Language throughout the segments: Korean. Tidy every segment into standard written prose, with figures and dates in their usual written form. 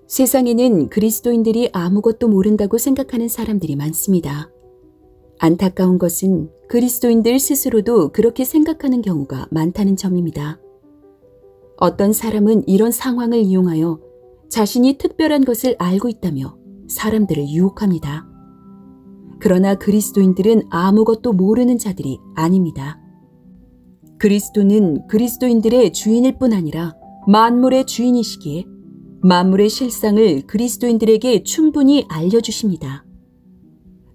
세상에는 그리스도인들이 아무것도 모른다고 생각하는 사람들이 많습니다. 안타까운 것은 그리스도인들 스스로도 그렇게 생각하는 경우가 많다는 점입니다. 어떤 사람은 이런 상황을 이용하여 자신이 특별한 것을 알고 있다며 사람들을 유혹합니다. 그러나 그리스도인들은 아무것도 모르는 자들이 아닙니다. 그리스도는 그리스도인들의 주인일 뿐 아니라 만물의 주인이시기에 만물의 실상을 그리스도인들에게 충분히 알려주십니다.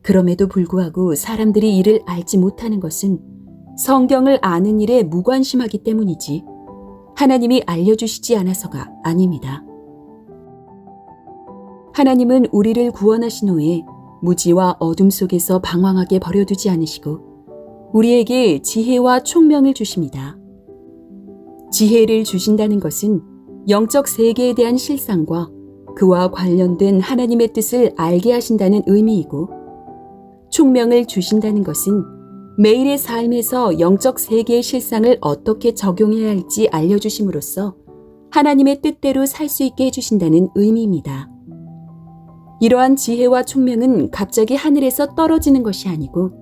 그럼에도 불구하고 사람들이 이를 알지 못하는 것은 성경을 아는 일에 무관심하기 때문이지 하나님이 알려주시지 않아서가 아닙니다. 하나님은 우리를 구원하신 후에 무지와 어둠 속에서 방황하게 버려두지 않으시고 우리에게 지혜와 총명을 주십니다. 지혜를 주신다는 것은 영적 세계에 대한 실상과 그와 관련된 하나님의 뜻을 알게 하신다는 의미이고, 총명을 주신다는 것은 매일의 삶에서 영적 세계의 실상을 어떻게 적용해야 할지 알려주심으로써 하나님의 뜻대로 살 수 있게 해주신다는 의미입니다. 이러한 지혜와 총명은 갑자기 하늘에서 떨어지는 것이 아니고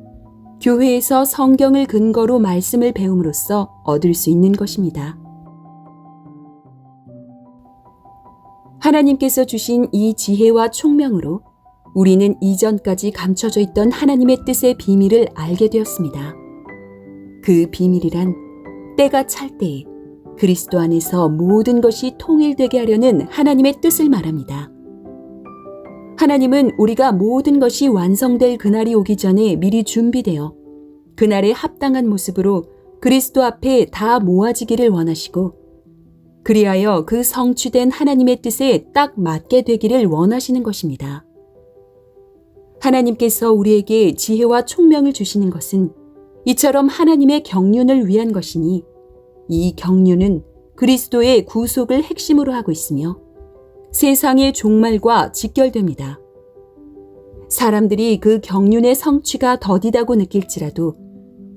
교회에서 성경을 근거로 말씀을 배움으로써 얻을 수 있는 것입니다. 하나님께서 주신 이 지혜와 총명으로 우리는 이전까지 감춰져 있던 하나님의 뜻의 비밀을 알게 되었습니다. 그 비밀이란 때가 찰 때에 그리스도 안에서 모든 것이 통일되게 하려는 하나님의 뜻을 말합니다. 하나님은 우리가 모든 것이 완성될 그날이 오기 전에 미리 준비되어 그날에 합당한 모습으로 그리스도 앞에 다 모아지기를 원하시고, 그리하여 그 성취된 하나님의 뜻에 딱 맞게 되기를 원하시는 것입니다. 하나님께서 우리에게 지혜와 총명을 주시는 것은 이처럼 하나님의 경륜을 위한 것이니, 이 경륜은 그리스도의 구속을 핵심으로 하고 있으며 세상의 종말과 직결됩니다. 사람들이 그 경륜의 성취가 더디다고 느낄지라도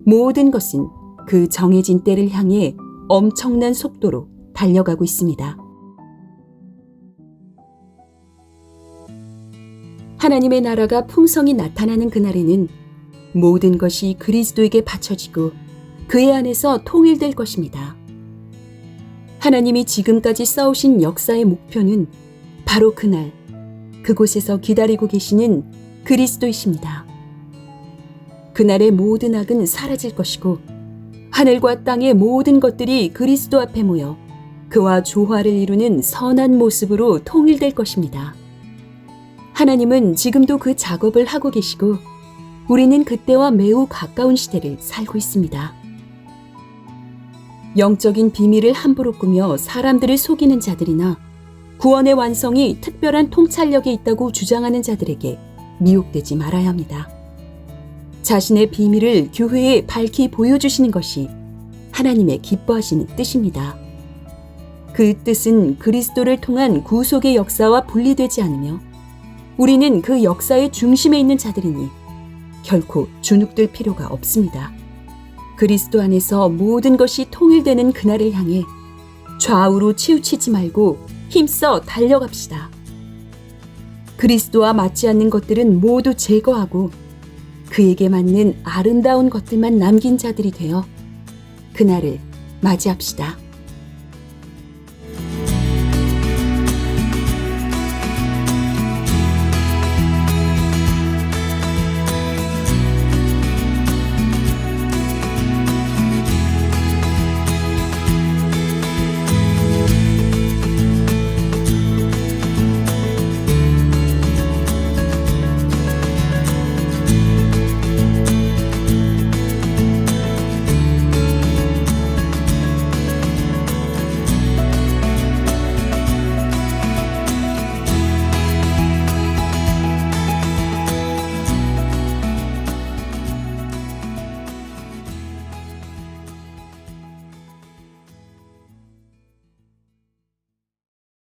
모든 것은 그 정해진 때를 향해 엄청난 속도로 달려가고 있습니다. 하나님의 나라가 풍성히 나타나는 그날에는 모든 것이 그리스도에게 바쳐지고 그의 안에서 통일될 것입니다. 하나님이 지금까지 쌓으신 역사의 목표는 바로 그날, 그곳에서 기다리고 계시는 그리스도이십니다. 그날의 모든 악은 사라질 것이고 하늘과 땅의 모든 것들이 그리스도 앞에 모여 그와 조화를 이루는 선한 모습으로 통일될 것입니다. 하나님은 지금도 그 작업을 하고 계시고 우리는 그때와 매우 가까운 시대를 살고 있습니다. 영적인 비밀을 함부로 꾸며 사람들을 속이는 자들이나 구원의 완성이 특별한 통찰력에 있다고 주장하는 자들에게 미혹되지 말아야 합니다. 자신의 비밀을 교회에 밝히 보여주시는 것이 하나님의 기뻐하시는 뜻입니다. 그 뜻은 그리스도를 통한 구속의 역사와 분리되지 않으며 우리는 그 역사의 중심에 있는 자들이니 결코 주눅들 필요가 없습니다. 그리스도 안에서 모든 것이 통일되는 그날을 향해 좌우로 치우치지 말고 힘써 달려갑시다. 그리스도와 맞지 않는 것들은 모두 제거하고 그에게 맞는 아름다운 것들만 남긴 자들이 되어 그날을 맞이합시다.